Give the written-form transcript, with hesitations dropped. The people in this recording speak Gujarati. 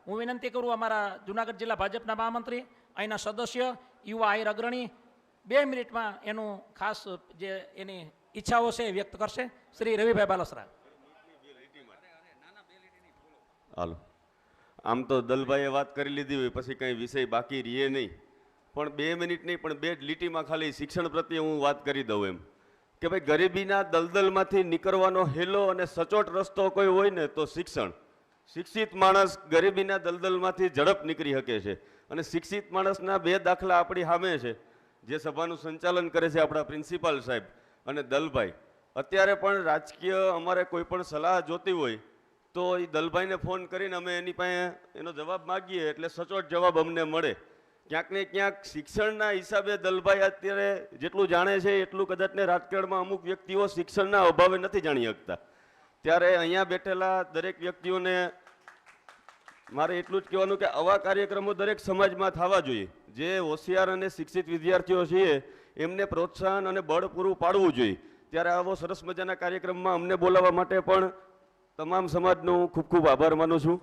હું વિનંતી કરું અમારા જૂનાગઢ જિલ્લા ભાજપના મહામંત્રી, અહીંના સદસ્ય, યુવા આહિર અગ્રણી 2 મિનિટમાં એનું ખાસ જે એની ઈચ્છાઓ છે એ વ્યક્ત કરશે. શ્રી રવિભાઈ બાલસરા. હાલો, આમ તો દલભાઈએ વાત કરી લીધી હોય પછી કંઈ વિષય બાકી રહે નહીં, પણ 2 મિનિટ નહીં પણ 2 લીટીમાં ખાલી શિક્ષણ પ્રત્યે હું વાત કરી દઉં એમ કે ભાઈ ગરીબીના દલદલમાંથી નીકળવાનો હેલો અને સચોટ રસ્તો કોઈ હોય ને તો શિક્ષણ. શિક્ષિત માણસ ગરીબીના દલદલમાંથી ઝડપ નીકળી શકે છે. અને શિક્ષિત માણસના 2 દાખલા આપણી સામે છે. જે સભાનું સંચાલન કરે છે આપણા પ્રિન્સિપાલ સાહેબ અને દલભાઈ. અત્યારે પણ રાજકીય અમારે કોઈ પણ સલાહ જોતી હોય તો એ દલભાઈને ફોન કરીને અમે એની પાસે એનો જવાબ માગીએ એટલે સચોટ જવાબ અમને મળે. ક્યાંક ને ક્યાંક શિક્ષણના હિસાબે દલભાઈ અત્યારે જેટલું જાણે છે એટલું કદાચને રાજકારણમાં અમુક વ્યક્તિઓ શિક્ષણના અભાવે નથી જાણી શકતા. ત્યારે અહીંયા બેઠેલા દરેક વ્યક્તિઓને મારે એટલું જ કહેવાનું કે આવા કાર્યક્રમો દરેક સમાજમાં થવા જોઈએ. જે હોશિયાર અને શિક્ષિત વિદ્યાર્થીઓ છીએ એમને પ્રોત્સાહન અને બળ પૂરું પાડવું જોઈએ. ત્યારે આવો સરસ મજાના કાર્યક્રમમાં અમને બોલાવવા માટે પણ તમામ સમાજનો હું ખૂબ ખૂબ આભાર માનું છું.